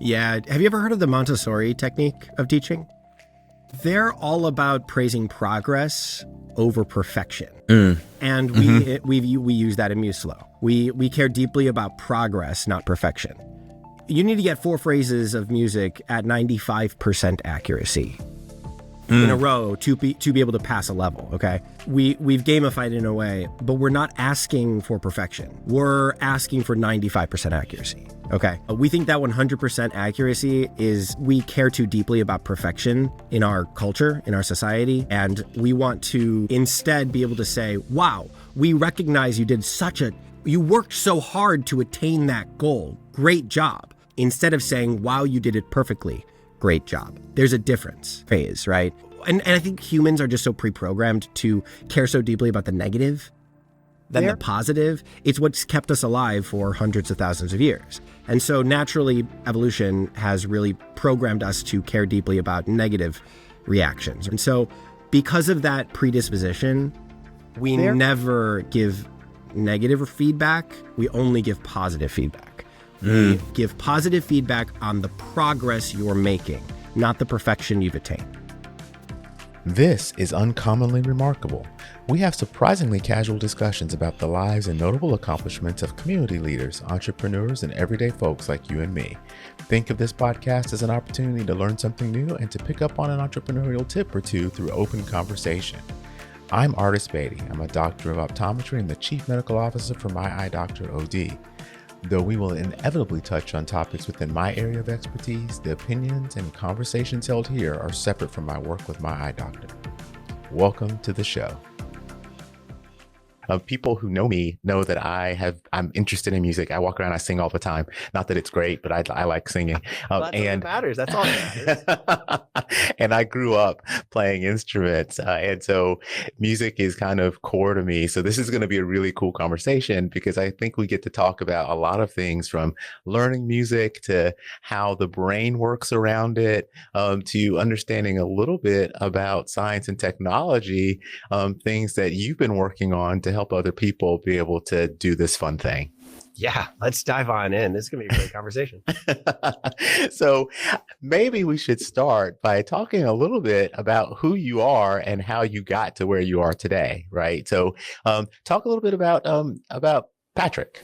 Yeah. Have you ever heard of the Montessori technique of teaching? They're all about praising progress over perfection. And we use that in Museflow. We care deeply about progress, not perfection. You need to get 4 phrases of music at 95% accuracy in a row to be able to pass a level, okay? We've gamified it in a way, but we're not asking for perfection. We're asking for 95% accuracy, okay? We think that 100% accuracy is, we care too deeply about perfection in our culture, in our society, and we want to instead be able to say, wow, we recognize you worked so hard to attain that goal. Great job. Instead of saying, wow, you did it perfectly. Great job. There's a difference phase, right? And I think humans are just so pre-programmed to care so deeply about the negative than the positive. It's what's kept us alive for hundreds of thousands of years. And so naturally, evolution has really programmed us to care deeply about negative reactions. And so because of that predisposition, we never give negative feedback. We only give positive feedback. We give positive feedback on the progress you're making, not the perfection you've attained. This is Uncommonly Remarkable. We have surprisingly casual discussions about the lives and notable accomplishments of community leaders, entrepreneurs, and everyday folks like you and me. Think of this podcast as an opportunity to learn something new and to pick up on an entrepreneurial tip or two through open conversation. I'm Artis Beatty. I'm a doctor of optometry and the chief medical officer for My Eye Doctor OD. Though we will inevitably touch on topics within my area of expertise, the opinions and conversations held here are separate from my work with My Eye Doctor. Welcome to the show. People who know me know that I'm interested in music. I walk around, I sing all the time. Not that it's great, but I like singing. Well, that's what matters. That's all that matters. And I grew up playing instruments. And so music is kind of core to me. So this is going to be a really cool conversation because I think we get to talk about a lot of things, from learning music to how the brain works around it, to understanding a little bit about science and technology, things that you've been working on to help other people be able to do this fun thing. Yeah, let's dive on in. This is going to be a great conversation. So maybe we should start by talking a little bit about who you are and how you got to where you are today, right? So talk a little bit about Patrick.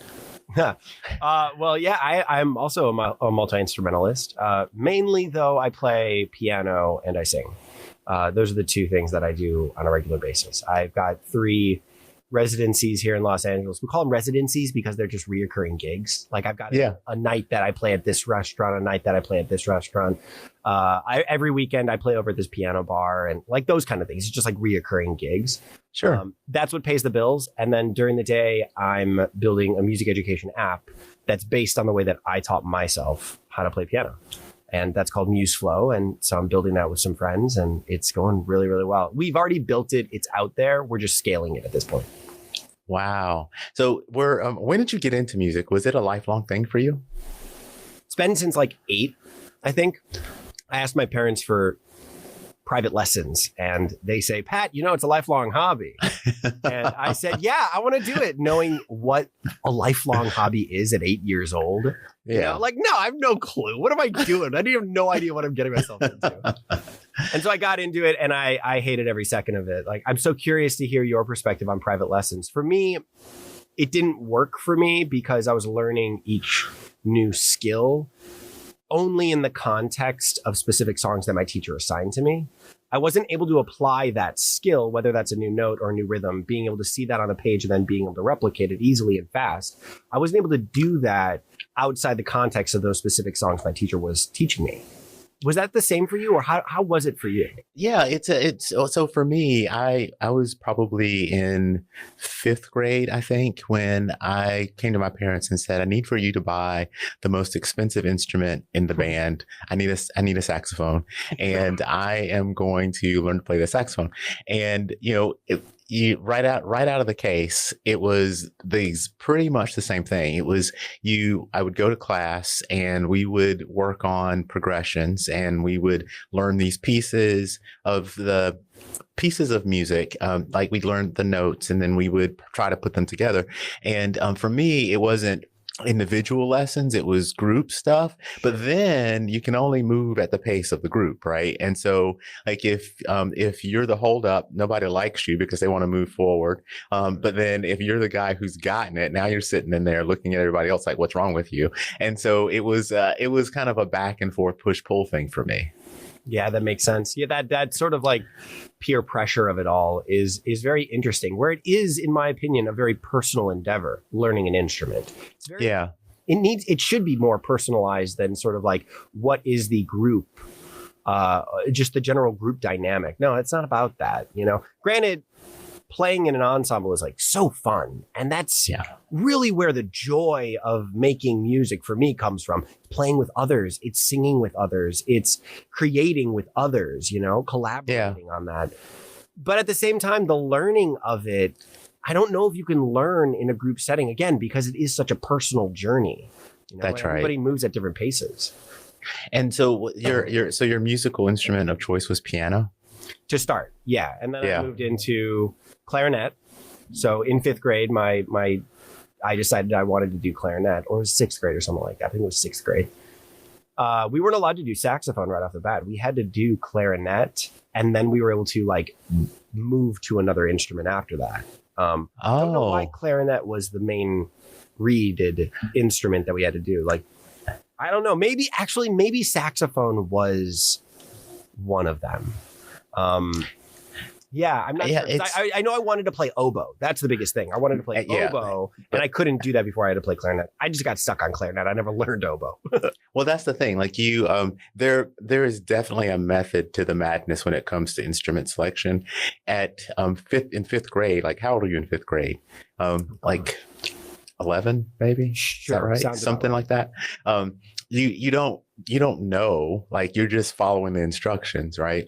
I'm also a multi-instrumentalist. Mainly, though, I play piano and I sing. Those are the two things that I do on a regular basis. I've got 3 residencies here in Los Angeles. We call them residencies because they're just reoccurring gigs. Like I've got a night that I play at this restaurant, a night that I play at this restaurant. Every weekend I play over at this piano bar and like those kind of things. It's just like reoccurring gigs. Sure. That's what pays the bills. And then during the day, I'm building a music education app that's based on the way that I taught myself how to play piano. And that's called Museflow. And so I'm building that with some friends and it's going really, really well. We've already built it. It's out there. We're just scaling it at this point. Wow. So when did you get into music? Was it a lifelong thing for you? It's been since like 8, I think. I asked my parents for private lessons and they say, Pat, it's a lifelong hobby. And I said, yeah, I want to do it, knowing what a lifelong hobby is at 8 years old. Yeah. No, I have no clue. What am I doing? I have no idea what I'm getting myself into. And so I got into it and I hated every second of it. Like, I'm so curious to hear your perspective on private lessons. For me, it didn't work for me because I was learning each new skill only in the context of specific songs that my teacher assigned to me. I wasn't able to apply that skill, whether that's a new note or a new rhythm, being able to see that on a page and then being able to replicate it easily and fast. I wasn't able to do that outside the context of those specific songs my teacher was teaching me. Was that the same for you, or how was it for you? Yeah, so for me, I was probably in 5th grade, I think, when I came to my parents and said, I need for you to buy the most expensive instrument in the band. I need a saxophone, and I am going to learn to play the saxophone. And right out of the case, it was pretty much the same thing. It was I would go to class and we would work on progressions and we would learn these pieces of music. Like we'd learn the notes and then we would try to put them together. And for me, it wasn't individual lessons. It was group stuff, but then you can only move at the pace of the group, right? And so like if you're the holdup, nobody likes you because they want to move forward. But then if you're the guy who's gotten it, now you're sitting in there looking at everybody else like, what's wrong with you? And so it was kind of a back and forth push-pull thing for me. Yeah, that makes sense. Yeah, that sort of like peer pressure of it all is very interesting, where it is, in my opinion, a very personal endeavor, learning an instrument. It's very, it should be more personalized than sort of like, what is the group, just the general group dynamic. No, it's not about that. Granted, playing in an ensemble is like so fun. And that's really where the joy of making music for me comes from. Playing with others, it's singing with others, it's creating with others, collaborating on that. But at the same time, the learning of it, I don't know if you can learn in a group setting, again, because it is such a personal journey. That's right. Everybody moves at different paces. And so your musical instrument of choice was piano? To start, yeah. And then I moved into clarinet. So in 5th grade, I decided I wanted to do clarinet, or it was 6th grade or something like that. I think it was 6th grade. We weren't allowed to do saxophone right off the bat. We had to do clarinet, and then we were able to like move to another instrument after that. I don't know why clarinet was the main reeded instrument that we had to do. Like, I don't know. Maybe saxophone was one of them. I'm not sure. I know I wanted to play oboe. That's the biggest thing. I wanted to play oboe, and I couldn't do that before I had to play clarinet. I just got stuck on clarinet. I never learned oboe. Well, that's the thing. Like there is definitely a method to the madness when it comes to instrument selection. In 5th grade, like how old are you in 5th grade? Like 11, maybe? Sure, is that right? Something like that. You don't know, like you're just following the instructions, right?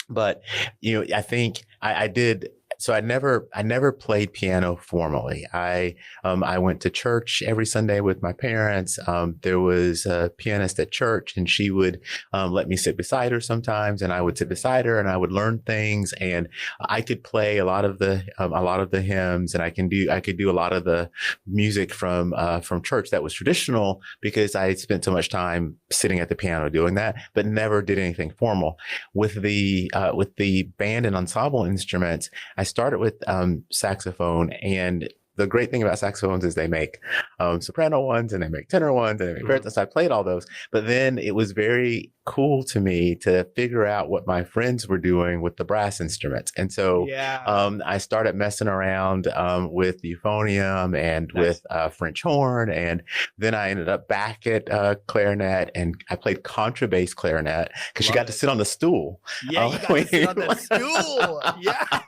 But, I think I did. So I never played piano formally. I went to church every Sunday with my parents. There was a pianist at church, and she would let me sit beside her sometimes, and I would sit beside her, and I would learn things, and I could play a lot of the hymns, and I could do a lot of the music from church that was traditional because I spent so much time sitting at the piano doing that, but never did anything formal. With the band and ensemble instruments, I started with saxophone, and the great thing about saxophones is they make soprano ones, and they make tenor ones, and they make baritone. So I played all those, but then it was very cool to me to figure out what my friends were doing with the brass instruments. And so I started messing around with euphonium and with French horn. And then I ended up back at clarinet, and I played contrabass clarinet because you got to sit on the stool. Yeah, you got to sit on the stool. Yeah.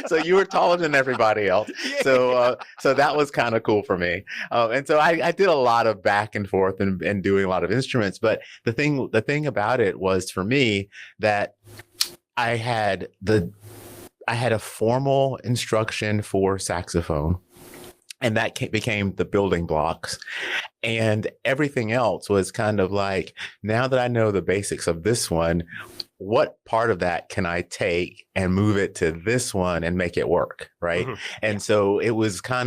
So you were taller than everybody else. So that was kind of cool for me. And so I did a lot of back and forth and doing a lot of instruments. But the thing about it was, for me, that I had a formal instruction for saxophone, and that became the building blocks. And everything else was kind of like, now that I know the basics of this one, what part of that can I take and move it to this one and make it work, right? Mm-hmm. And so it was one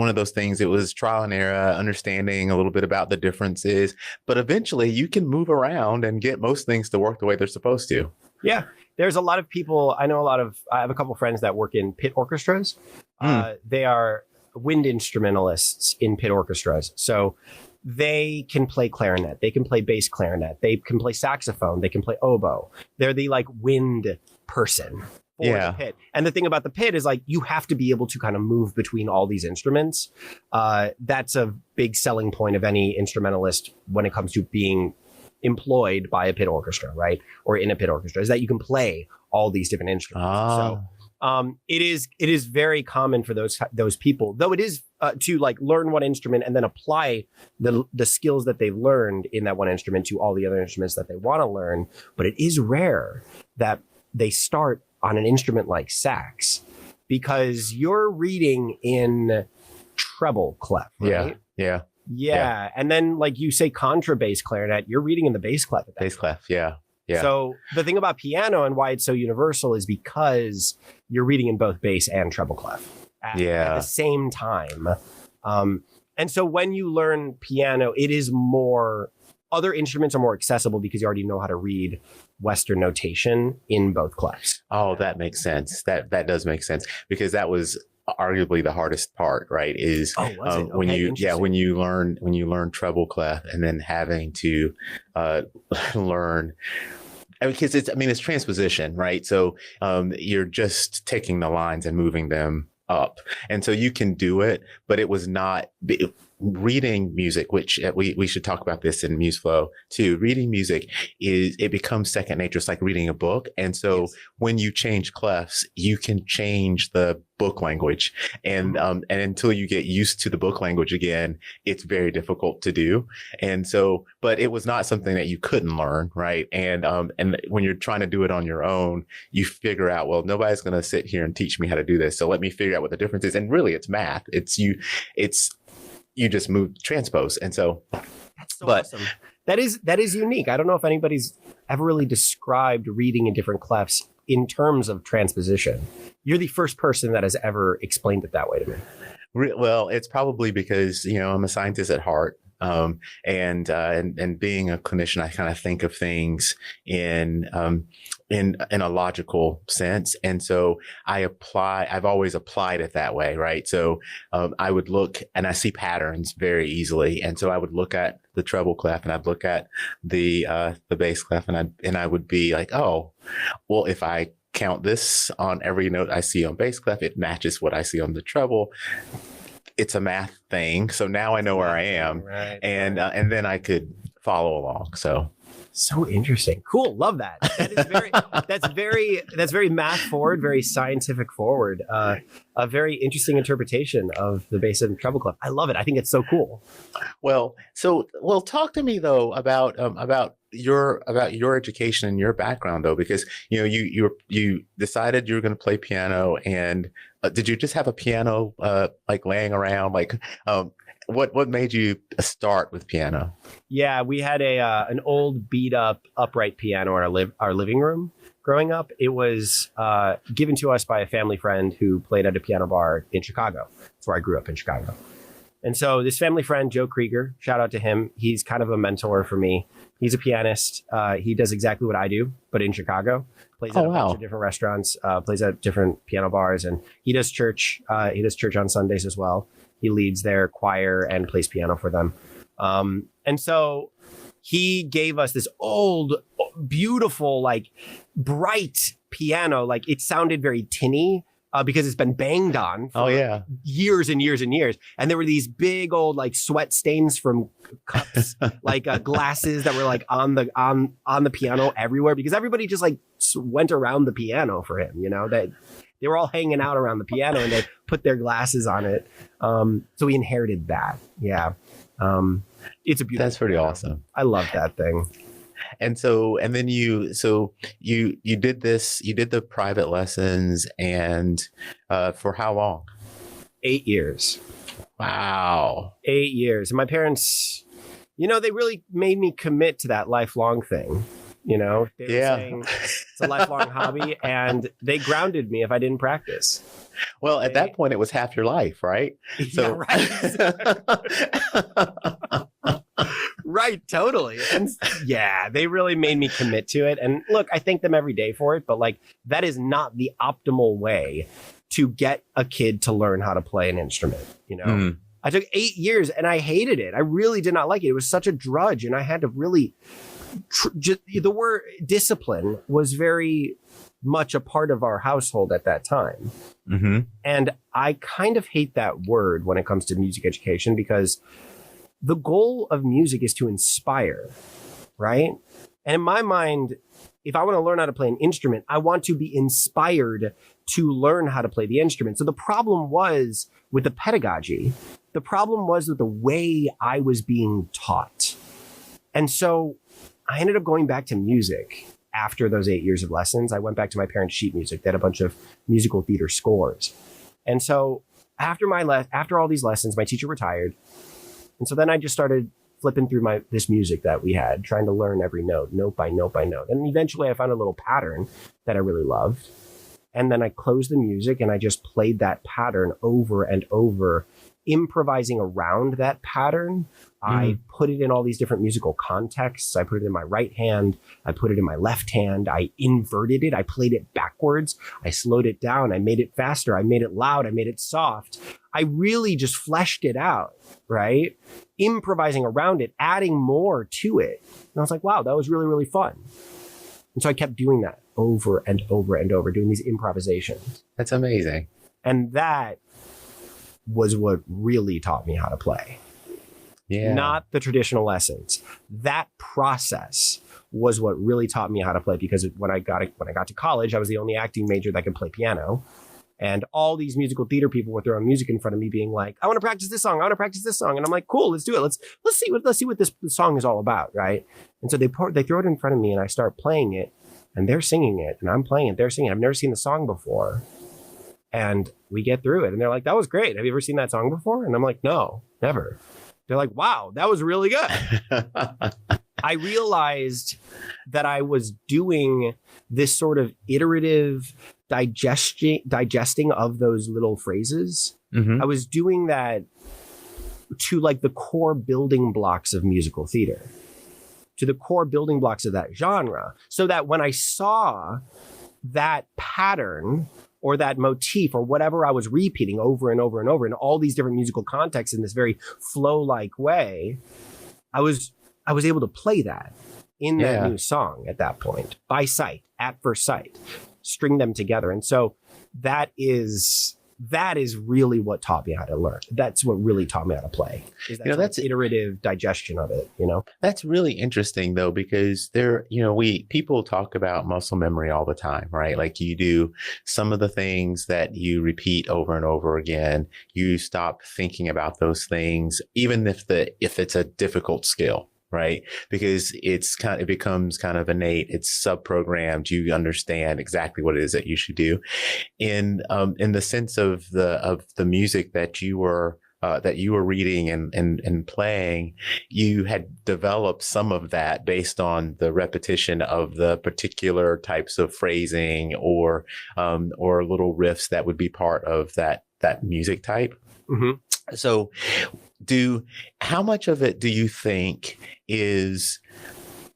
of those things. It was trial and error, understanding a little bit about the differences, but eventually you can move around and get most things to work the way they're supposed to. Yeah. There's a lot of people, I have a couple friends that work in pit orchestras. They are wind instrumentalists in pit orchestras. So they can play clarinet, they can play bass clarinet, they can play saxophone, they can play oboe. They're the like wind person for the pit. And the thing about the pit is like, you have to be able to kind of move between all these instruments. That's a big selling point of any instrumentalist when it comes to being employed by a pit orchestra, right? Or in a pit orchestra, is that you can play all these different instruments. So it is very common for those people, though it is to like learn one instrument and then apply the skills that they've learned in that one instrument to all the other instruments that they want to learn. But it is rare that they start on an instrument like sax, because you're reading in treble clef, right? Yeah. And then like you say contrabass clarinet, you're reading in the bass clef. Bass clef, yeah. So the thing about piano and why it's so universal is because you're reading in both bass and treble clef at the same time. And And so when you learn piano, it is more, other instruments are more accessible because you already know how to read Western notation in both clefs. Oh, that makes sense. That does make sense, because that was arguably the hardest part, right? Is when you learn treble clef and then having to learn, because it's transposition, right? So you're just taking the lines and moving them up, and so you can do it, but it was not reading music, which we should talk about this in Museflow too. Reading music it becomes second nature. It's like reading a book. And so when you change clefs, you can change the book language. And until you get used to the book language again, it's very difficult to do. And so, but it was not something that you couldn't learn, right? And when you're trying to do it on your own, you figure out, well, nobody's going to sit here and teach me how to do this. So let me figure out what the difference is. And really, it's math. You just move transpose. And so, that's so awesome. That is unique. I don't know if anybody's ever really described reading in different clefs in terms of transposition. You're the first person that has ever explained it that way to me. Well, it's probably because, I'm a scientist at heart. And being a clinician, I kind of think of things in a logical sense. And so I've always applied it that way, right? So, I would look and I see patterns very easily. And so I would look at the treble clef and I'd look at the bass clef and I would be like, oh, well, if I count this on every note I see on bass clef, it matches what I see on the treble. It's a math thing. So now I know where I am, right. And then I could follow along. So interesting. Cool. Love that. That's very math forward, very scientific forward. A very interesting interpretation of the bass and treble clef. I love it. I think it's so cool. Well, talk to me though about your education and your background though, because you decided you were going to play piano, and did you just have a piano like laying around? Like what made you start with piano? Yeah, we had an old beat up upright piano in our living room growing up. It was given to us by a family friend who played at a piano bar in Chicago. That's where I grew up, in Chicago. And so this family friend, Joe Krieger, shout out to him. He's kind of a mentor for me. He's a pianist. He does exactly what I do, but in Chicago. Plays at a bunch of different restaurants, plays at different piano bars, and he does church. He does church on Sundays as well. He leads their choir and plays piano for them. And so he gave us this old, beautiful, like bright piano. Like it sounded very tinny. Because it's been banged on for years and years and years. And there were these big old like sweat stains from cups, like glasses that were like on the piano everywhere, because everybody just like went around the piano for him, that they were all hanging out around the piano and they put their glasses on it. So we inherited that. Yeah. It's a beautiful. That's pretty awesome. I love that thing. And then you did this, you did the private lessons, and for how long? 8 years. Wow. 8 years. And my parents, they really made me commit to that lifelong thing. They were saying it's a lifelong hobby, and they grounded me if I didn't practice. Well, at that point, it was half your life, right? So, yeah, right. Right, totally. And yeah, they really made me commit to it. And look, I thank them every day for it, but like that is not the optimal way to get a kid to learn how to play an instrument, I took 8 years and I hated it. I really did not like it. It was such a drudge, and I had to really the word discipline was very much a part of our household at that time. Mm-hmm. And I kind of hate that word when it comes to music education, because the goal of music is to inspire, right? And in my mind, if I want to learn how to play an instrument, I want to be inspired to learn how to play the instrument. So the problem was with the pedagogy. The problem was with the way I was being taught. And so I ended up going back to music after those 8 years of lessons. I went back to my parents' sheet music. They had a bunch of musical theater scores. And so after all these lessons, my teacher retired. And so then I just started flipping through this music that we had, trying to learn every note by note by note. And eventually I found a little pattern that I really loved. And then I closed the music and I just played that pattern over and over improvising around that pattern. I put it in all these different musical contexts. I put it in my right hand. I put it in my left hand. I inverted it. I played it backwards. I slowed it down. I made it faster. I made it loud. I made it soft. I really just fleshed it out, right? Improvising around it, adding more to it. And I was like, wow, that was really, really fun. And so I kept doing that over and over and over, doing these improvisations. That's amazing. And that was what really taught me how to play. Yeah. Not the traditional lessons. That process was what really taught me how to play, because when I got to college, I was the only acting major that could play piano. And all these musical theater people with their own music in front of me being like, I want to practice this song. I want to practice this song. And I'm like, cool, let's do it. Let's see what this song is all about. Right. And so they throw it in front of me and I start playing it and they're singing it and I'm playing it. They're singing it. I've never seen the song before. And we get through it and they're like, that was great. Have you ever seen that song before? And I'm like, no, never. They're like, wow, that was really good. I realized that I was doing this sort of iterative digesting of those little phrases. I was doing that to like the core building blocks of musical theater, to the core building blocks of that genre, so that when I saw that pattern or that motif or whatever I was repeating over and over and over in all these different musical contexts in this very flow-like way, I was able to play that in that new song at that point, by sight, at first sight, string them together. And so that is really what taught me how to learn. That's what really taught me how to play. That's iterative digestion of it, That's really interesting though, because people talk about muscle memory all the time, right? Like you do some of the things that you repeat over and over again, you stop thinking about those things, even if it's a difficult skill. Right. Because it becomes kind of innate. It's sub-programmed. You understand exactly what it is that you should do. In the sense of the music that you were reading and playing, you had developed some of that based on the repetition of the particular types of phrasing or little riffs that would be part of that music type. Mm-hmm. So how much of it do you think is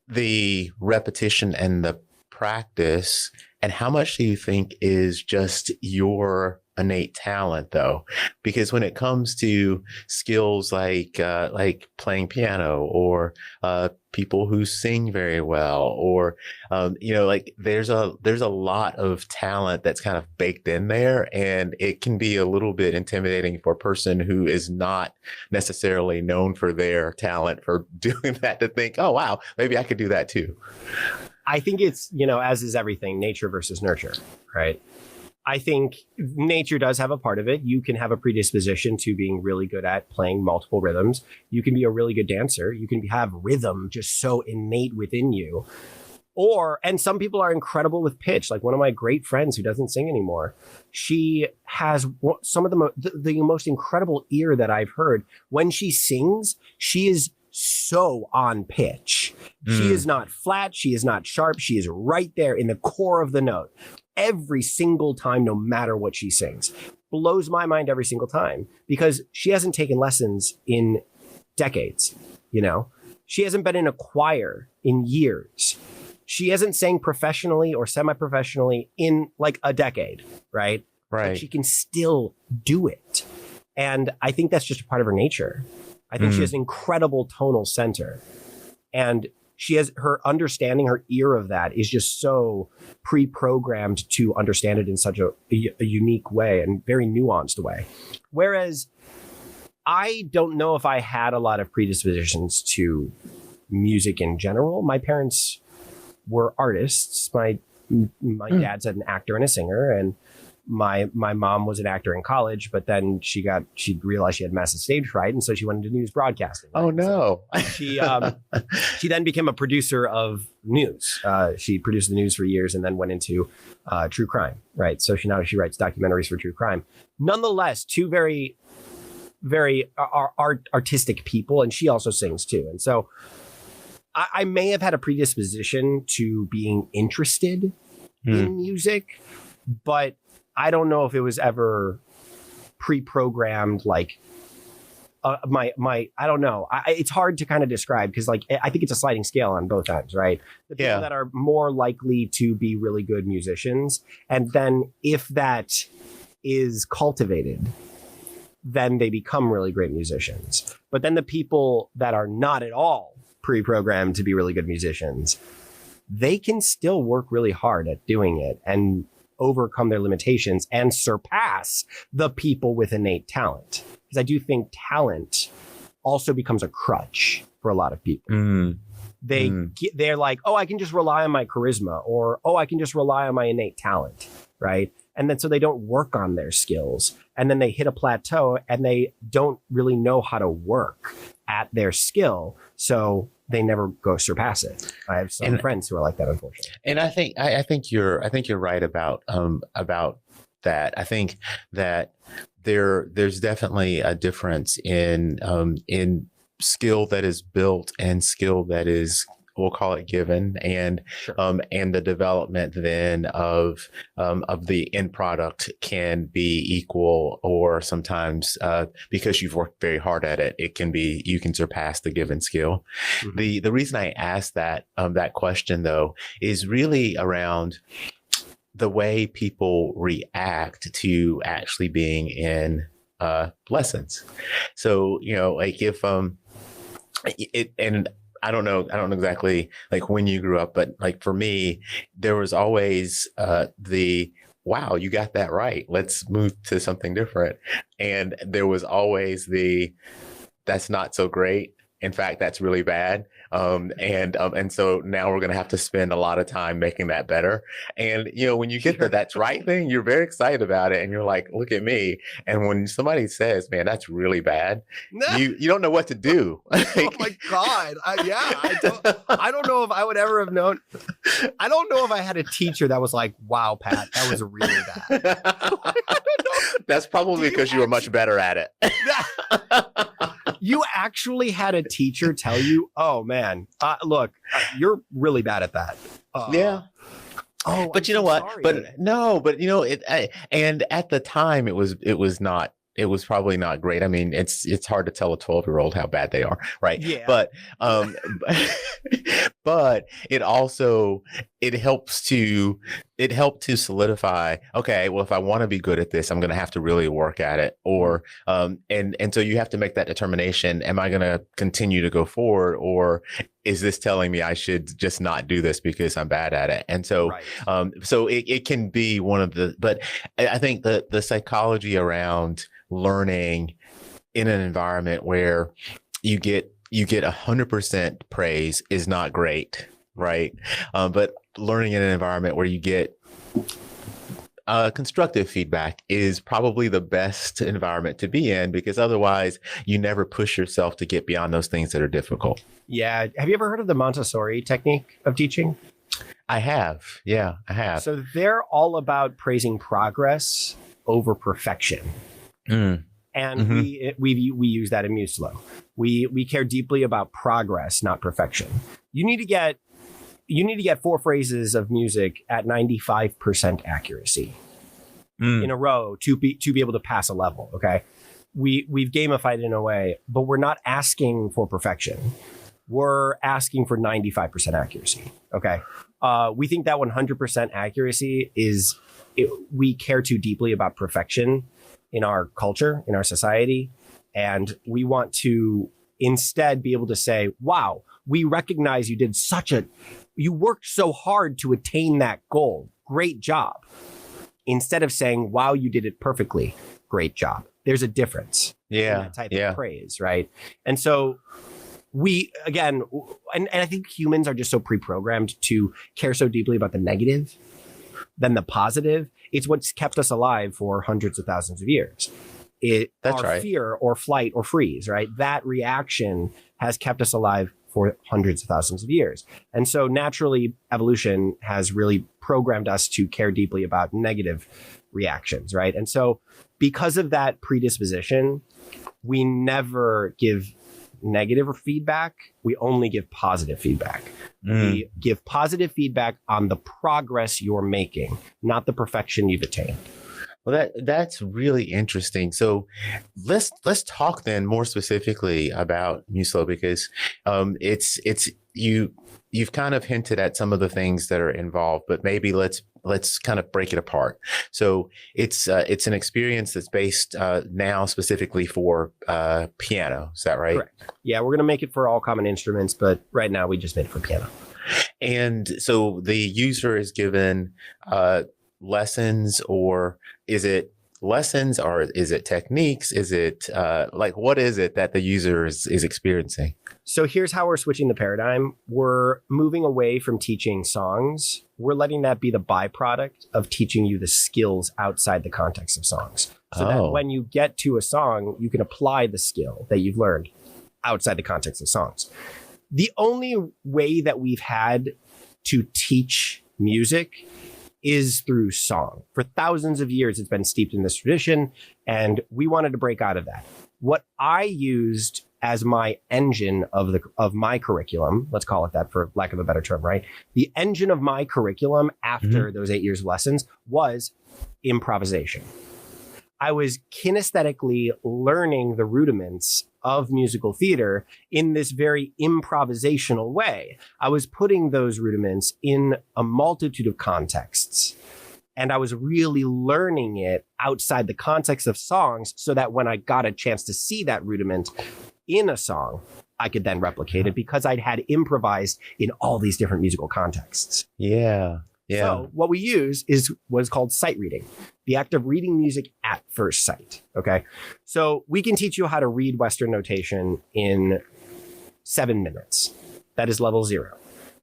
the repetition and the practice, and how much do you think is just your innate talent though? Because when it comes to skills like playing piano or people who sing very well, or there's a lot of talent that's kind of baked in there, and it can be a little bit intimidating for a person who is not necessarily known for their talent for doing that to think, oh wow, maybe I could do that too. I think it's, as is everything, nature versus nurture, right? I think nature does have a part of it. You can have a predisposition to being really good at playing multiple rhythms. You can be a really good dancer. You can have rhythm just so innate within you. And some people are incredible with pitch. Like one of my great friends who doesn't sing anymore, she has some of the most incredible ear that I've heard. When she sings, she is so on pitch. She is not flat. She is not sharp. She is right there in the core of the note. Every single time, no matter what she sings. Blows my mind every single time, because she hasn't taken lessons in decades, She hasn't been in a choir in years. She hasn't sang professionally or semi-professionally in like a decade, right? Right. But she can still do it. And I think that's just a part of her nature. I think she has an incredible tonal center. And she has her understanding, her ear of that is just so pre-programmed to understand it in such a unique way and very nuanced way. Whereas I don't know if I had a lot of predispositions to music in general. My parents were artists. My dad's an actor and a singer, and my mom was an actor in college, but then she realized she had massive stage fright, and so she went into news broadcasting. Right? Oh no! So she then became a producer of news. She produced the news for years, and then went into true crime. Right. So she writes documentaries for true crime. Nonetheless, two very, very artistic people, and she also sings too. And so I may have had a predisposition to being interested in music, but I don't know if it was ever pre-programmed, like I don't know. It's hard to kind of describe because like I think it's a sliding scale on both ends, right? The people that are more likely to be really good musicians, and then if that is cultivated, then they become really great musicians. But then the people that are not at all pre-programmed to be really good musicians, they can still work really hard at doing it and overcome their limitations and surpass the people with innate talent. Because I do think talent also becomes a crutch for a lot of people. They're like, oh, I can just rely on my charisma, or, oh, I can just rely on my innate talent, right? And then so they don't work on their skills. And then they hit a plateau and they don't really know how to work at their skill. So they never go surpass it. I have some friends who are like that, unfortunately. And I think you're right about that. I think that there's definitely a difference in skill that is built and skill that is, we'll call it given, and the development then of the end product can be equal, or sometimes because you've worked very hard at it, you can surpass the given skill. Mm-hmm. The reason I asked that question though is really around the way people react to actually being in lessons. So, like if and I don't know exactly like when you grew up, but like for me, there was always wow, you got that right. Let's move to something different. And there was always that's not so great. In fact, that's really bad. And so now we're going to have to spend a lot of time making that better. And, when you get the that's right thing, you're very excited about it. And you're like, look at me. And when somebody says, man, that's really bad, you don't know what to do. Oh my God. I don't know if I would ever have known. I don't know if I had a teacher that was like, wow, Pat, that was really bad. That's probably because you were much better at it. You actually had a teacher tell you, oh man, look, you're really bad at that. Yeah. Oh, but you know what? Sorry. But no, but and at the time it was not. It was probably not great. I mean, it's hard to tell a 12-year-old how bad they are, right? Yeah. But but it helped to solidify, okay, well, if I want to be good at this, I'm going to have to really work at it. Or and so you have to make that determination. Am I going to continue to go forward, or is this telling me I should just not do this because I'm bad at it? And so so it can be one of the, but I think the psychology around learning in an environment where you get 100% praise is not great, right? But learning in an environment where you get constructive feedback is probably the best environment to be in, because otherwise you never push yourself to get beyond those things that are difficult. Yeah. Have you ever heard of the Montessori technique of teaching? I have. Yeah, I have. So they're all about praising progress over perfection. And we use that in Museflow. We care deeply about progress, not perfection. You need to get 4 phrases of music at 95% accuracy in a row to be able to pass a level. Okay, we've gamified it in a way, but we're not asking for perfection. We're asking for 95% accuracy. Okay, we think that 100% accuracy we care too deeply about perfection in our culture, in our society. And we want to instead be able to say, wow, we recognize you worked so hard to attain that goal. Great job. Instead of saying, wow, you did it perfectly. Great job. There's a difference. Yeah. In that type of praise, right? And so and I think humans are just so pre-programmed to care so deeply about the negative than the positive. It's what's kept us alive for hundreds of thousands of years. Fear or flight or freeze, right? That reaction has kept us alive for hundreds of thousands of years. And so naturally, evolution has really programmed us to care deeply about negative reactions, right? And so because of that predisposition, we never give negative feedback. We only give positive feedback. We give positive feedback on the progress you're making, not the perfection you've attained. Well, that's really interesting. So let's talk then more specifically about Museflow, because it's you've kind of hinted at some of the things that are involved, but maybe let's kind of break it apart. So it's an experience that's based now specifically for piano. Is that right? Correct. Yeah, we're gonna make it for all common instruments, but right now we just made it for piano. And so the user is given lessons, or is it lessons, or is it techniques? Is it like, what is it that the user is experiencing? So here's how we're switching the paradigm. We're moving away from teaching songs. We're letting that be the byproduct of teaching you the skills outside the context of songs. So that when you get to a song, you can apply the skill that you've learned outside the context of songs. The only way that we've had to teach music is through song. For thousands of years, it's been steeped in this tradition, and we wanted to break out of that. What I used as my engine of my curriculum, let's call it that for lack of a better term, right? The engine of my curriculum after those 8 years of lessons was improvisation. I was kinesthetically learning the rudiments of musical theater in this very improvisational way. I was putting those rudiments in a multitude of contexts, and I was really learning it outside the context of songs, so that when I got a chance to see that rudiment in a song, I could then replicate it because I'd had improvised in all these different musical contexts. Yeah. Yeah. So what we use is what's called sight reading, the act of reading music at first sight. Okay. So we can teach you how to read Western notation in 7 minutes. That is level 0.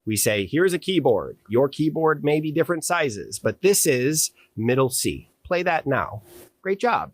We say, here's a keyboard. Your keyboard may be different sizes, but this is middle C. Play that now. Great job.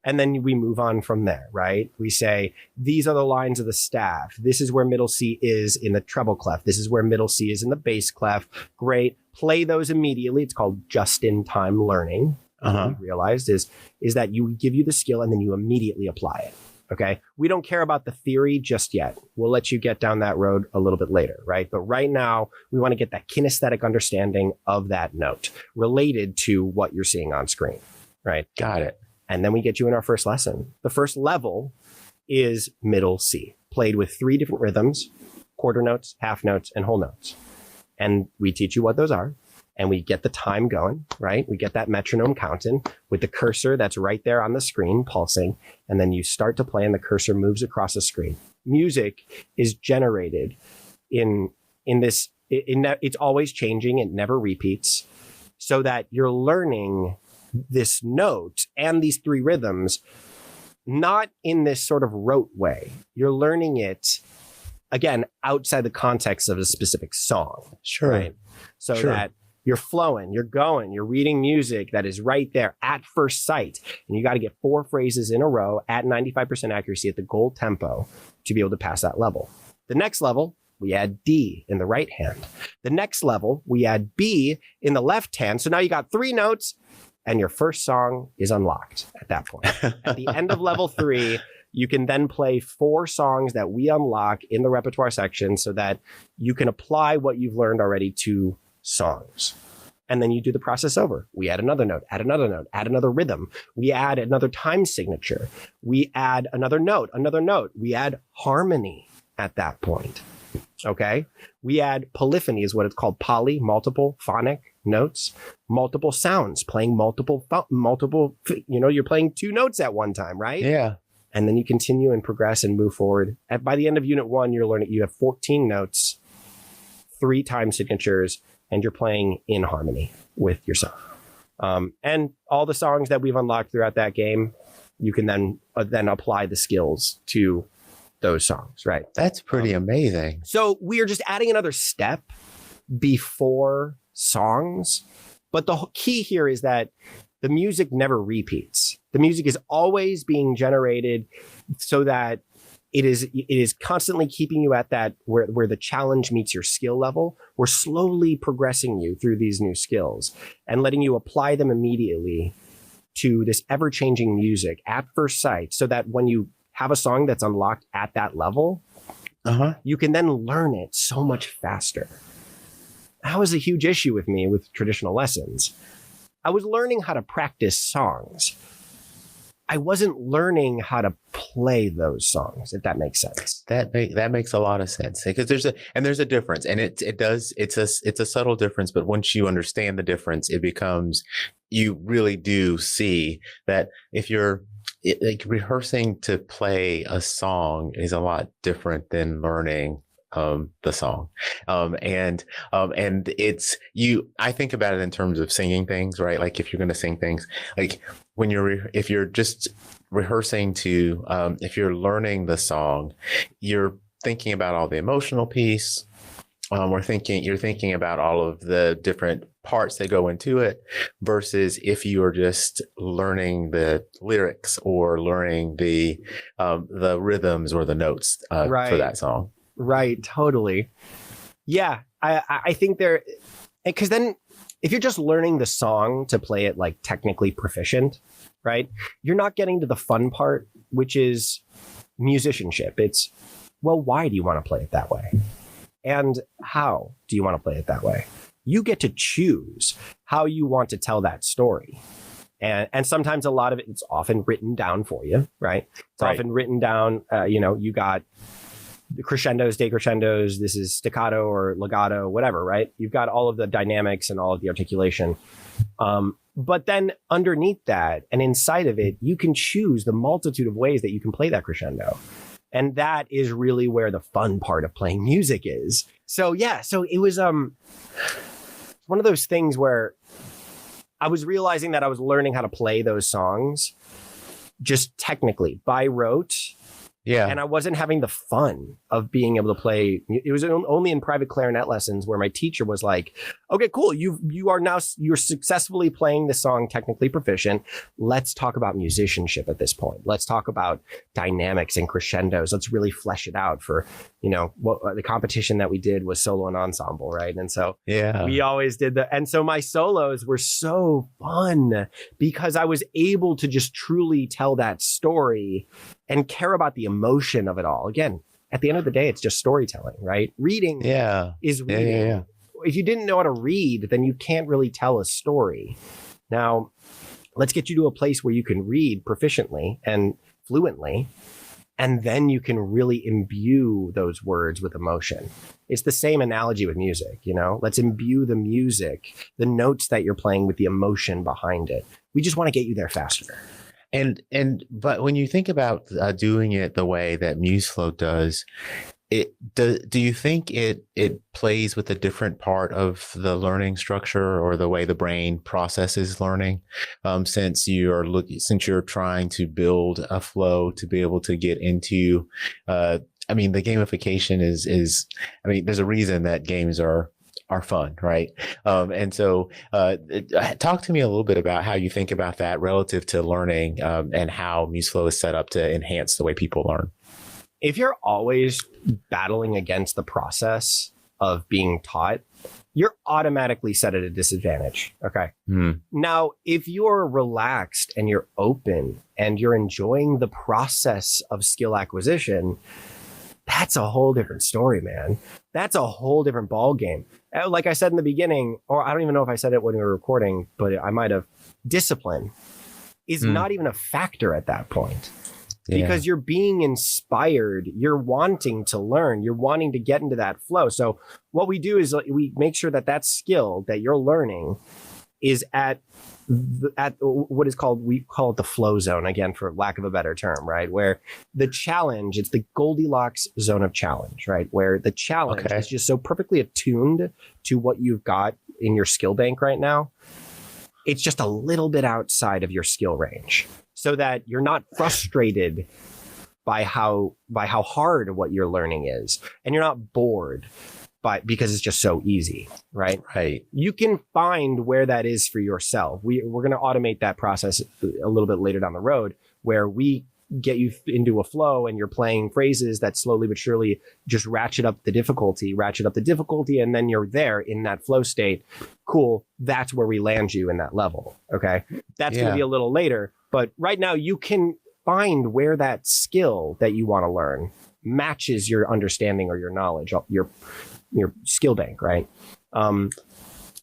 And then we move on from there, right? We say, these are the lines of the staff. This is where middle C is in the treble clef. This is where middle C is in the bass clef. Great. Play those immediately. It's called just-in-time learning. What we realized is that we give you the skill and then you immediately apply it. Okay. We don't care about the theory just yet. We'll let you get down that road a little bit later, right? But right now, we want to get that kinesthetic understanding of that note related to what you're seeing on screen, right? Got it. And then we get you in our first lesson. The first level is middle C, played with 3 different rhythms: quarter notes, half notes, and whole notes. And we teach you what those are. And we get the time going, right? We get that metronome counting with the cursor that's right there on the screen pulsing. And then you start to play and the cursor moves across the screen. Music is generated in this, it's always changing. It never repeats, so that you're learning this note and these 3 rhythms, not in this sort of rote way. You're learning it, again, outside the context of a specific song. Sure. Right? So that you're flowing, you're going, you're reading music that is right there at first sight. And you got to get 4 phrases in a row at 95% accuracy at the goal tempo to be able to pass that level. The next level, we add D in the right hand. The next level, we add B in the left hand. So now you got 3 notes and your first song is unlocked at that point. At the end of level 3, you can then play 4 songs that we unlock in the repertoire section so that you can apply what you've learned already to songs. And then you do the process over. We add another note, add another note, add another rhythm. We add another time signature. We add another note, another note. We add harmony at that point. Okay. We add polyphony, is what it's called. Poly, multiple phonic notes, multiple sounds, playing multiple, you're playing 2 notes at one time, right? Yeah. And then you continue and progress and move forward. By the end of unit 1, you're learning, you have 14 notes, 3 time signatures, and you're playing in harmony with yourself. And all the songs that we've unlocked throughout that game, you can then apply the skills to those songs, right? That's pretty amazing. So we are just adding another step before songs. But the key here is that the music never repeats. The music is always being generated so that it is constantly keeping you at that where the challenge meets your skill level. We're slowly progressing you through these new skills and letting you apply them immediately to this ever-changing music at first sight, so that when you have a song that's unlocked at that level, you can then learn it so much faster. That was a huge issue with me with traditional lessons. I was learning how to practice songs. I wasn't learning how to play those songs, if that makes sense. That makes a lot of sense, because there's a difference, and it's a subtle difference, but once you understand the difference, it becomes, you really do see that if you're like rehearsing to play a song is a lot different than learning the song. And it's I think about it in terms of singing things, right? Like if you're going to sing things, like when if you're just rehearsing to, if you're learning the song, you're thinking about all the emotional piece. You're thinking about all of the different parts that go into it, versus if you are just learning the lyrics or learning the rhythms or the notes for that song. Right. Totally. Yeah. I think because then if you're just learning the song to play it like technically proficient, right, you're not getting to the fun part, which is musicianship. It's, well, why do you want to play it that way? And how do you want to play it that way? You get to choose how you want to tell that story. And sometimes a lot of it's often written down for you, right? It's often written down, you got the crescendos, decrescendos, this is staccato or legato, whatever, right? You've got all of the dynamics and all of the articulation. But then underneath that and inside of it, you can choose the multitude of ways that you can play that crescendo. And that is really where the fun part of playing music is. So yeah, so it was one of those things where I was realizing that I was learning how to play those songs just technically by rote. Yeah. And I wasn't having the fun of being able to play. It was only in private clarinet lessons where my teacher was like, okay, cool. You're successfully playing the song technically proficient. Let's talk about musicianship at this point. Let's talk about dynamics and crescendos. Let's really flesh it out for, what the competition that we did was solo and ensemble. Right. And so we always did that. And so my solos were so fun because I was able to just truly tell that story and care about the emotion of it all. Again, at the end of the day, it's just storytelling, right? Reading is reading. Yeah. If you didn't know how to read, then you can't really tell a story. Now, let's get you to a place where you can read proficiently and fluently, and then you can really imbue those words with emotion. It's the same analogy with music, Let's imbue the music, the notes that you're playing with the emotion behind it. We just want to get you there faster. But when you think about doing it the way that Museflow does, do you think it plays with a different part of the learning structure or the way the brain processes learning? Since you're trying to build a flow to be able to get into, the gamification is there's a reason that games are fun, right? And so talk to me a little bit about how you think about that relative to learning and how Museflow is set up to enhance the way people learn. If you're always battling against the process of being taught, you're automatically set at a disadvantage. Okay. Now, if you're relaxed and you're open and you're enjoying the process of skill acquisition, that's a whole different story, man. That's a whole different ball game. Like I said in the beginning, or I don't even know if I said it when we were recording, but I might have. Discipline is not even a factor at that point. Because you're being inspired, you're wanting to learn, you're wanting to get into that flow. So what we do is we make sure that skill that you're learning is at what is called, we call it the flow zone, again, for lack of a better term, right? Where the challenge, it's the Goldilocks zone of challenge, right? Where the challenge is just so perfectly attuned to what you've got in your skill bank right now. It's just a little bit outside of your skill range, so that you're not frustrated by how hard what you're learning is, and you're not bored because it's just so easy, right? Right. You can find where that is for yourself. We're going to automate that process a little bit later down the road, where we get you into a flow and you're playing phrases that slowly but surely just ratchet up the difficulty, and then you're there in that flow state. Cool. That's where we land you in that level. Okay. That's going to be a little later. But right now you can find where that skill that you want to learn matches your understanding or your knowledge, your skill bank, right?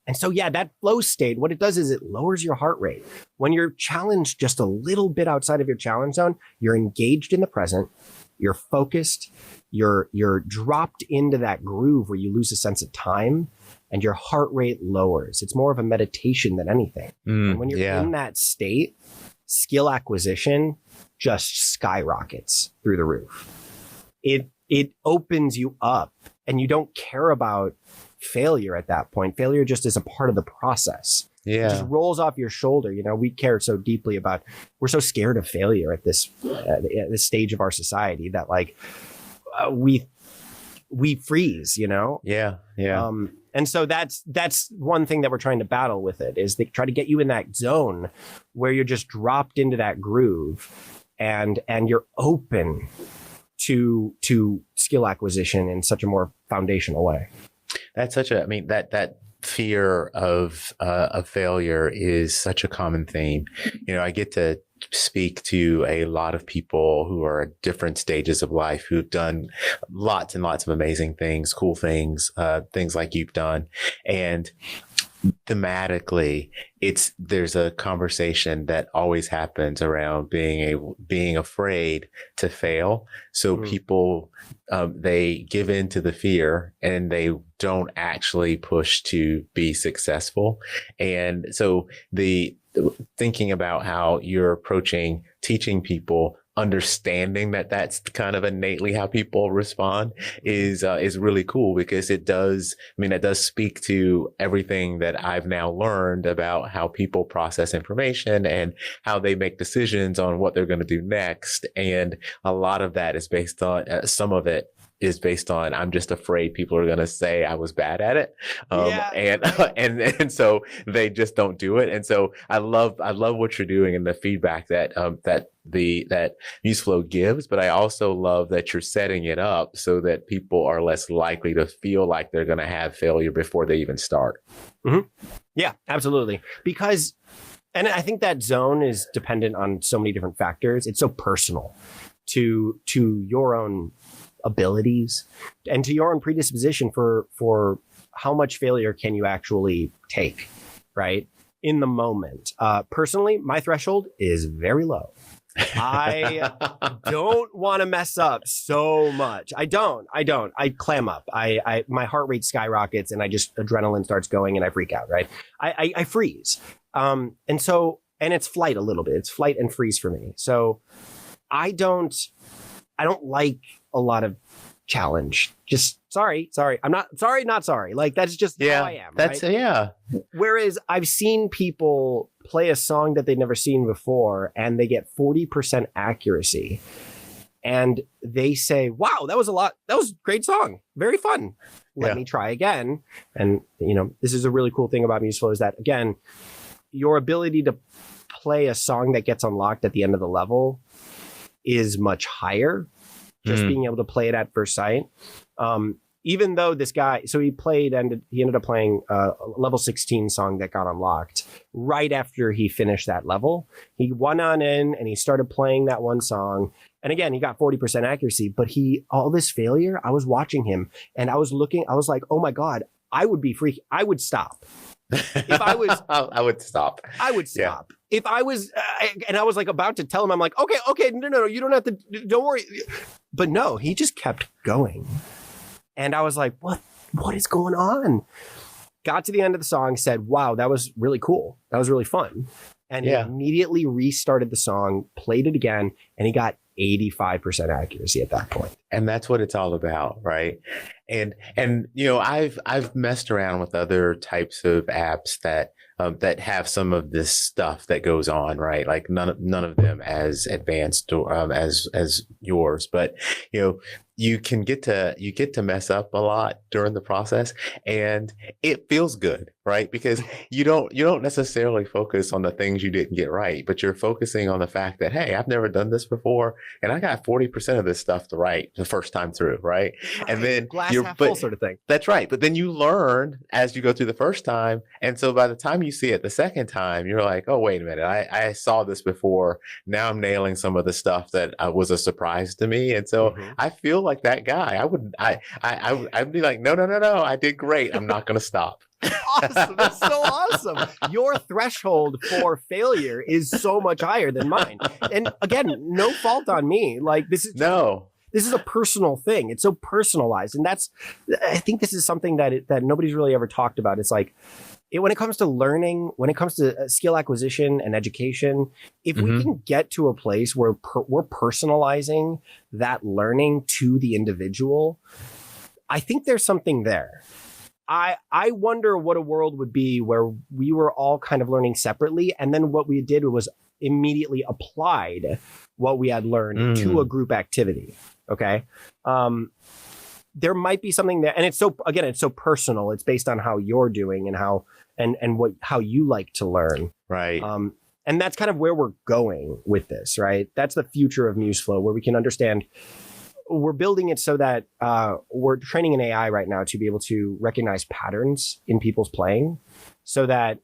And so, yeah, that flow state, what it does is it lowers your heart rate. When you're challenged just a little bit outside of your challenge zone, you're engaged in the present, you're focused, you're dropped into that groove where you lose a sense of time and your heart rate lowers. It's more of a meditation than anything. And when you're in that state, skill acquisition just skyrockets through the roof. It opens you up and you don't care about failure at that point. Failure just is a part of the process. Yeah. It just rolls off your shoulder. You know, we care so deeply about, we're so scared of failure at this stage of our society that like we freeze, you know? Yeah. Yeah. And so that's one thing that we're trying to battle with it, is they try to get you in that zone where you're just dropped into that groove and you're open to skill acquisition in such a more foundational way. That's such a, I mean, that fear of failure is such a common theme. You know, I get to speak to a lot of people who are at different stages of life, who've done lots and lots of amazing things, cool things, things like you've done. And thematically, there's a conversation that always happens around being afraid to fail. So people, they give in to the fear and they don't actually push to be successful. And so thinking about how you're approaching teaching people, understanding that that's kind of innately how people respond is really cool, because it does speak to everything that I've now learned about how people process information and how they make decisions on what they're going to do next. And a lot of that is based on, some of it is based on, I'm just afraid people are going to say I was bad at it. And so they just don't do it. And so I love what you're doing and the feedback that Museflow gives, but I also love that you're setting it up so that people are less likely to feel like they're going to have failure before they even start. Mm-hmm. Yeah, absolutely. And I think that zone is dependent on so many different factors. It's so personal to your own abilities and to your own predisposition for how much failure can you actually take, right? In the moment. Personally, my threshold is very low. I don't want to mess up so much. I don't. I clam up. My heart rate skyrockets and adrenaline starts going and I freak out, right? I freeze. And it's flight a little bit. It's flight and freeze for me. So I don't like a lot of challenge. Just sorry. I'm not sorry. Like that's just how I am. That's right? Yeah. Whereas I've seen people play a song that they've never seen before and they get 40% accuracy. And they say, wow, that was a great song. Very fun. Let me try again. And this is a really cool thing about Museflow is that, again, your ability to play a song that gets unlocked at the end of the level is much higher. Just being able to play it at first sight. Even though this guy, so he ended up playing a level 16 song that got unlocked right after he finished that level. He went on in and he started playing that one song. And again, he got 40% accuracy, but all this failure, I was watching him and I was like, oh my God, I would be freaking, I would stop. If I was, I would stop. Yeah. If I was, and I was like about to tell him, I'm like, okay, no, you don't have to, don't worry. But no, he just kept going. And I was like, what is going on? Got to the end of the song, said, wow, that was really cool. That was really fun. And he immediately restarted the song, played it again, and he got 85% accuracy at that point. And that's what it's all about, right? And I've messed around with other types of apps that have some of this stuff that goes on, right? Like none of them as advanced or as yours, but you get to mess up a lot during the process, and it feels good, right? Because you don't necessarily focus on the things you didn't get right, but you're focusing on the fact that, hey, I've never done this before, and I got 40% of this stuff to right the first time through, right? And then glass half full sort of thing. That's right. But then you learn as you go through the first time, and so by the time you see it the second time, you're like, oh, wait a minute, I saw this before. Now I'm nailing some of the stuff that was a surprise to me, and so I feel like that guy. I'd be like, no, I did great. I'm not going to stop. Awesome. That's so awesome. Your threshold for failure is so much higher than mine. And again, no fault on me. Like this is a personal thing. It's so personalized. And I think this is something that nobody's really ever talked about. It's like, when it comes to learning, when it comes to skill acquisition and education, if we can get to a place where we're personalizing that learning to the individual, I think there's something there. I wonder what a world would be where we were all kind of learning separately. And then what we did was immediately applied what we had learned to a group activity. Okay. There might be something there. And it's so personal. It's based on how you're doing and how you like to learn. Right. And that's kind of where we're going with this, right? That's the future of Museflow, where we can understand. We're building it so that we're training an AI right now to be able to recognize patterns in people's playing, so that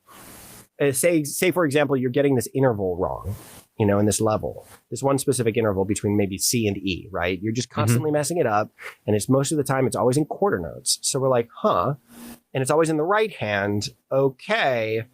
say for example, you're getting this interval wrong, in this level, this one specific interval between maybe C and E, right? You're just constantly messing it up, and it's most of the time it's always in quarter notes. So we're like, and it's always in the right hand. Okay,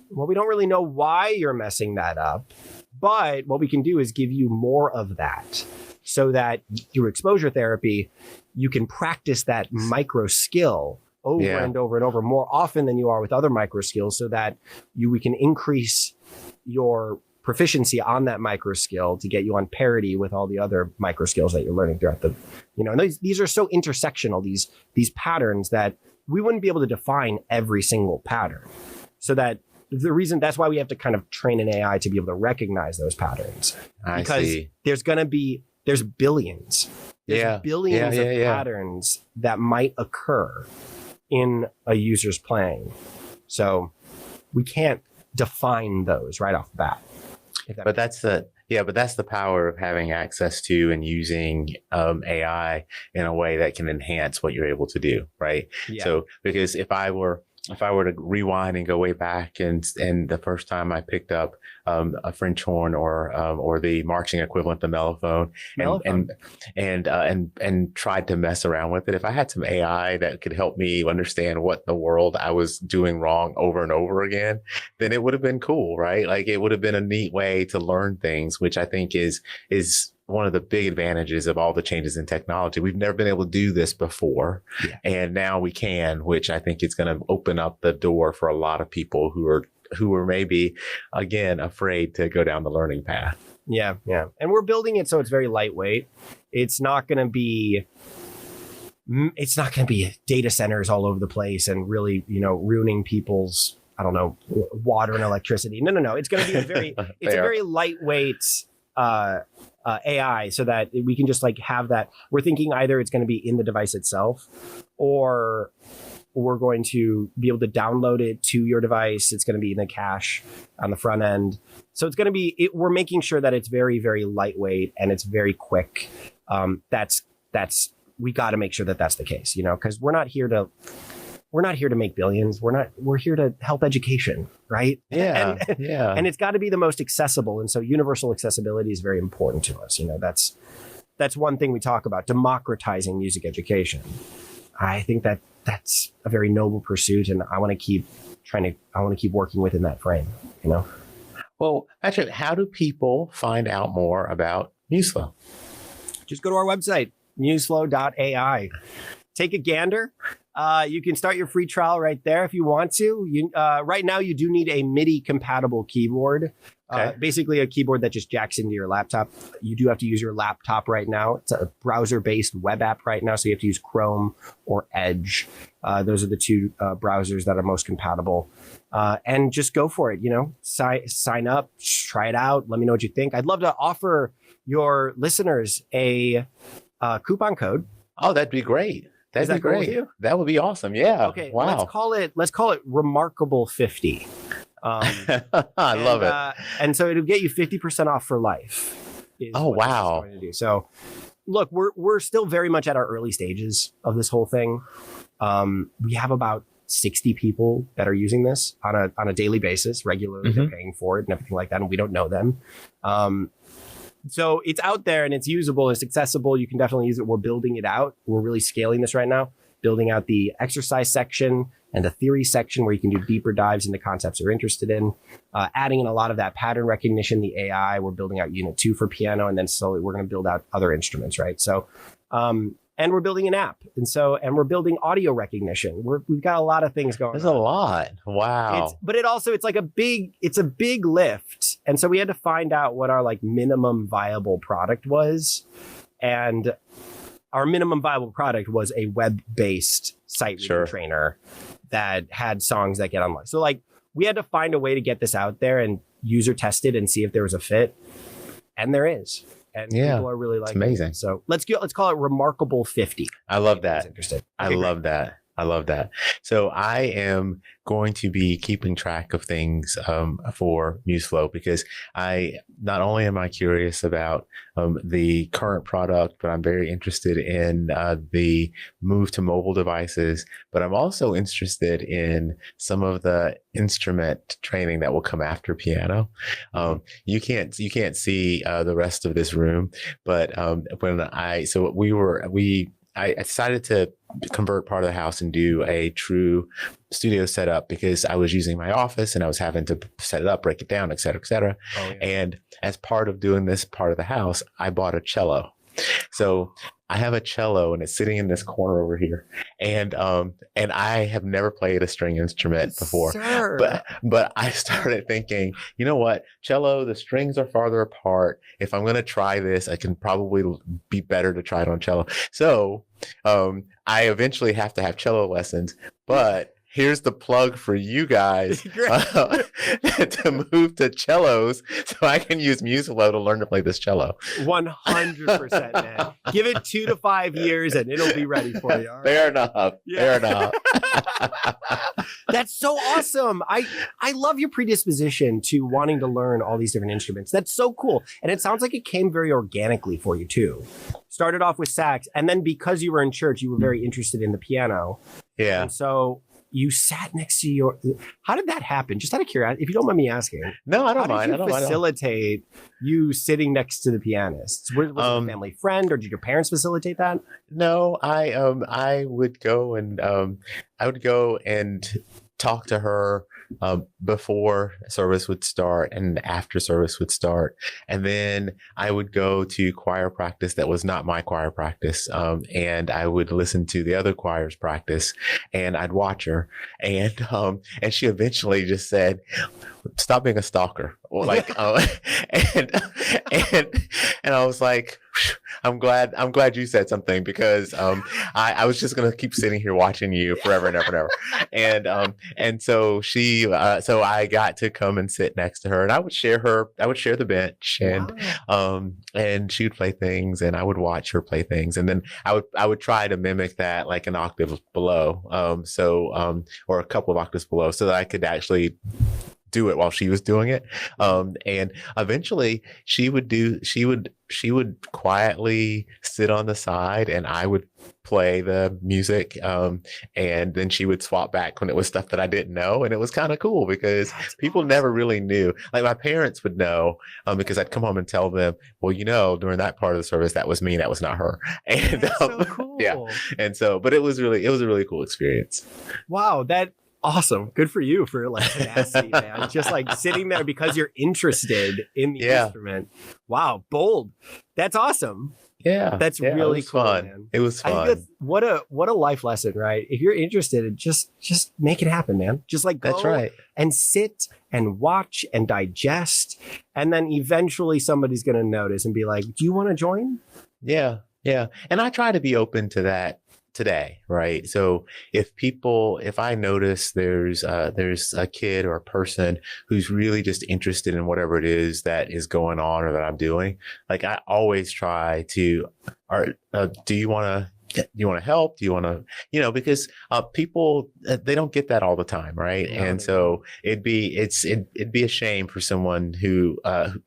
well, we don't really know why you're messing that up, but what we can do is give you more of that, so that through exposure therapy, you can practice that micro skill over and over and over more often than you are with other micro skills, so that we can increase your proficiency on that micro skill to get you on parity with all the other micro skills that you're learning throughout the, and these are so intersectional, these patterns, that we wouldn't be able to define every single pattern. So that's why we have to kind of train an AI to be able to recognize those patterns. Because there's billions. There's billions of patterns that might occur in a user's playing. So we can't define those right off the bat. But that's the power of having access to and using AI in a way that can enhance what you're able to do, right? Yeah. So because if I were to rewind and go way back, and the first time I picked up a French horn or the marching equivalent, the mellophone, and tried to mess around with it, if I had some AI that could help me understand what the world I was doing wrong over and over again, then it would have been cool, right? Like it would have been a neat way to learn things, which I think is one of the big advantages of all the changes in technology. We've never been able to do this before. Yeah. And now we can, which I think is going to open up the door for a lot of people who are maybe, again, afraid to go down the learning path. Yeah. Yeah. And we're building it so it's very lightweight. It's not going to be data centers all over the place and really, ruining people's, water and electricity. No. It's going to be a very lightweight, AI, so that we can just have that. We're thinking either it's going to be in the device itself, or we're going to be able to download it to your device. It's going to be in the cache on the front end. So it's going to be, we're making sure that it's very, very lightweight and it's very quick. We got to make sure that that's the case, because we're not here to make billions. We're here to help education, right? Yeah. And it's got to be the most accessible. And so universal accessibility is very important to us. That's one thing we talk about, democratizing music education. I think that's a very noble pursuit, and I want to keep working within that frame, Well, Patrick, how do people find out more about Museflow? Just go to our website, museflow.ai. Take a gander. You can start your free trial right there if you want to. Right now, you do need a MIDI compatible keyboard. Okay. Basically a keyboard that just jacks into your laptop. You do have to use your laptop right now. It's a browser-based web app right now, so you have to use Chrome or Edge. Those are the two browsers that are most compatible. And just go for it, sign up, try it out. Let me know what you think. I'd love to offer your listeners a coupon code. Oh, that'd be great. That'd be great. Cool, that would be awesome. Yeah. Okay. Wow. Let's call it Remarkable 50. I love it. And so it'll get you 50% off for life. Oh, wow. So look, we're still very much at our early stages of this whole thing. We have about 60 people that are using this on a daily basis, regularly. They're paying for it and everything like that, and we don't know them. So it's out there and it's usable, it's accessible. You can definitely use it. We're building it out. We're really scaling this right now, building out the exercise section and a theory section where you can do deeper dives into concepts you're interested in. Adding in a lot of that pattern recognition, the AI. We're building out Unit 2 for piano, and then slowly we're going to build out other instruments, right? So, and we're building an app, and we're building audio recognition. We've got a lot of things going. There's on. a lot. Wow. But it's like a big lift, and so we had to find out what our like minimum viable product was, and our minimum viable product was a web-based sight reading trainer that had songs that get unlocked. So like we had to find a way to get this out there and user test it and see if there was a fit, and there is. And people are really liking amazing. It. So let's call it Remarkable 50. I love that. Interested. I love that. I love that. So I am going to be keeping track of things for Museflow, because not only am I curious about the current product, but I'm very interested in the move to mobile devices. But I'm also interested in some of the instrument training that will come after piano. You can't see the rest of this room, but I decided to convert part of the house and do a true studio setup, because I was using my office and I was having to set it up, break it down, et cetera, et cetera. Oh, yeah. And as part of doing this part of the house, I bought a cello. So I have a cello and it's sitting in this corner over here. And I have never played a string instrument before. Sir. But I started thinking, you know what? Cello, the strings are farther apart. If I'm going to try this, I can probably be better to try it on cello. So I eventually have to have cello lessons, but here's the plug for you guys to move to cellos so I can use Museflow to learn to play this cello. 100%, man. Give it 2 to 5 years and it'll be ready for you. All right? Fair enough. Yeah. Fair enough. That's so awesome. I love your predisposition to wanting to learn all these different instruments. That's so cool. And it sounds like it came very organically for you too. Started off with sax, and then because you were in church, you were very interested in the piano. Yeah. And so you sat next to how did that happen? Just out of curiosity, if you don't mind me asking. No, I don't mind. How did you facilitate you sitting next to the pianist? Was it a family friend, or did your parents facilitate that? No, I would go and talk to her before service would start and after service would start. And then I would go to choir practice that was not my choir practice. And I would listen to the other choir's practice, and I'd watch her. And she eventually just said, "Stop being a stalker." Like, and I was like, I'm glad you said something, because I was just gonna keep sitting here watching you forever and ever and ever. And so so I got to come and sit next to her, and I would share the bench, and she would play things and I would watch her play things, and then I would try to mimic that like an octave below, or a couple of octaves below, so that I could actually do it while she was doing it. And eventually she would quietly sit on the side and I would play the music. And then she would swap back when it was stuff that I didn't know. And it was kind of cool, because people never really knew. Like my parents would know, because I'd come home and tell them, well, during that part of the service, that was me, that was not her. And that's so cool. Yeah. And so, but it was a really cool experience. Wow. Awesome. Good for you for like tenacity, man. Just like sitting there because you're interested in the instrument. Wow. Bold. That's awesome. Yeah. That's really cool, fun. Man. It was fun. I think what a life lesson, right? If you're interested, just make it happen, man. Just like go That's right. and sit and watch and digest. And then eventually somebody's going to notice and be like, do you want to join? Yeah. Yeah. And I try to be open to that today, right? So if I notice there's a kid or a person who's really just interested in whatever it is that is going on or that I'm doing, like I always try to, do you want to help? Do you want to, because people, they don't get that all the time. Right. No, and so it'd be a shame for someone who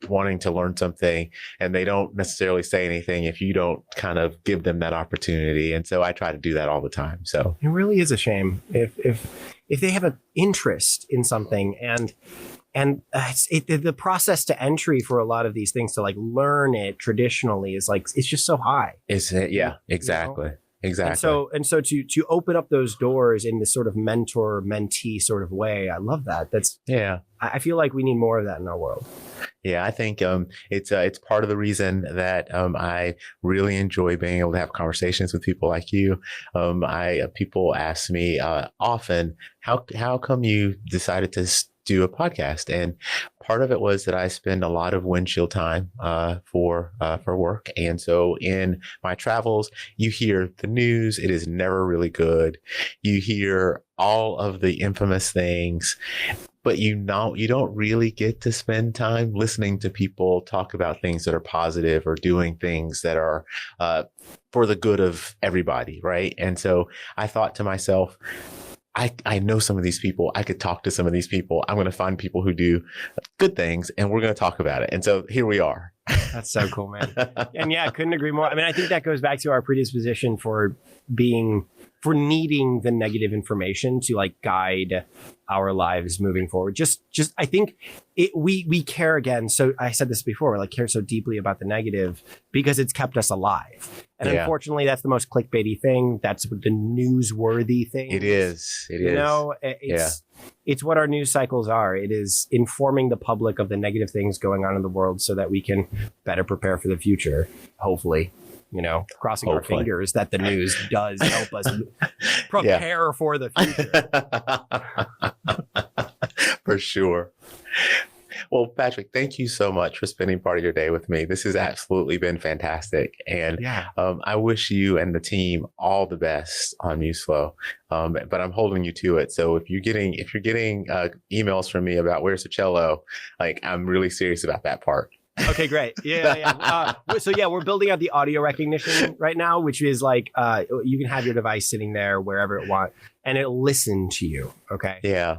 wanting to learn something and they don't necessarily say anything if you don't kind of give them that opportunity. And so I try to do that all the time. So it really is a shame if they have an interest in something and the process to entry for a lot of these things to like learn it traditionally is like, it's just so high. Yeah, exactly. exactly. And so to open up those doors in this sort of mentor mentee sort of way, I love that. I feel like we need more of that in our world. Yeah, I think it's part of the reason that I really enjoy being able to have conversations with people like you. People ask me often, how come you decided to do a podcast? And part of it was that I spend a lot of windshield time for work, and so in my travels, you hear the news. It is never really good. You hear all of the infamous things, but you don't really get to spend time listening to people talk about things that are positive or doing things that are for the good of everybody, right? And so I thought to myself, I know some of these people. I could talk to some of these people. I'm going to find people who do good things, and we're going to talk about it. And so here we are. That's so cool, man. And yeah, I couldn't agree more. I mean, I think that goes back to our predisposition for needing the negative information to like guide our lives moving forward. Just I think we care again. So I said this before, like care so deeply about the negative because it's kept us alive. And unfortunately, that's the most clickbaity thing. That's the newsworthy thing. It is. You know, it's what our news cycles are. It is informing the public of the negative things going on in the world so that we can better prepare for the future, hopefully. You know, crossing our fingers that the news does help us prepare for the future. For sure. Well, Patrick, thank you so much for spending part of your day with me. This has absolutely been fantastic. And I wish you and the team all the best on Museflow. But I'm holding you to it. So if you're getting emails from me about where's the cello, like I'm really serious about that part. Okay, great. Yeah. So we're building out the audio recognition right now, which is like you can have your device sitting there wherever it wants, and it'll listen to you. Okay. Yeah.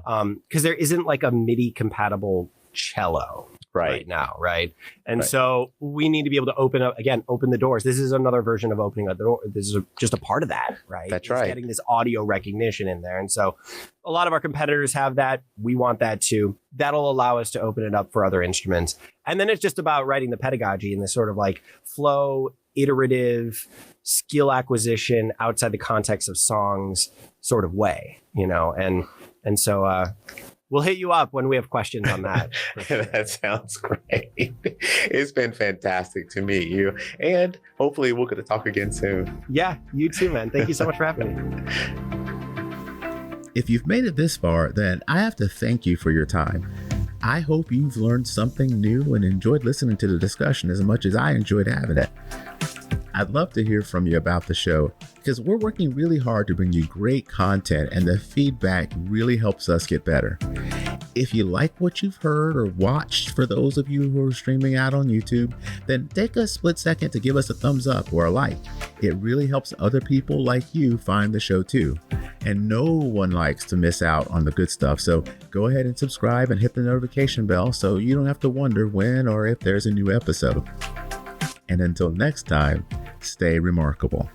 Because there isn't like a MIDI compatible cello right now, right? And so we need to be able to open the doors. This is another version of opening up the door. This is just a part of that, right? That's right. Getting this audio recognition in there. And so a lot of our competitors have that. We want that too. That'll allow us to open it up for other instruments. And then it's just about writing the pedagogy in this sort of like flow, iterative skill acquisition outside the context of songs sort of way, you know? And so, we'll hit you up when we have questions on that. Sure. That sounds great. It's been fantastic to meet you. And hopefully we'll get to talk again soon. Yeah, you too, man. Thank you so much for having me. If you've made it this far, then I have to thank you for your time. I hope you've learned something new and enjoyed listening to the discussion as much as I enjoyed having it. I'd love to hear from you about the show because we're working really hard to bring you great content and the feedback really helps us get better. If you like what you've heard or watched, for those of you who are streaming out on YouTube, then take a split second to give us a thumbs up or a like. It really helps other people like you find the show too. And no one likes to miss out on the good stuff. So go ahead and subscribe and hit the notification bell so you don't have to wonder when or if there's a new episode. And until next time, stay remarkable.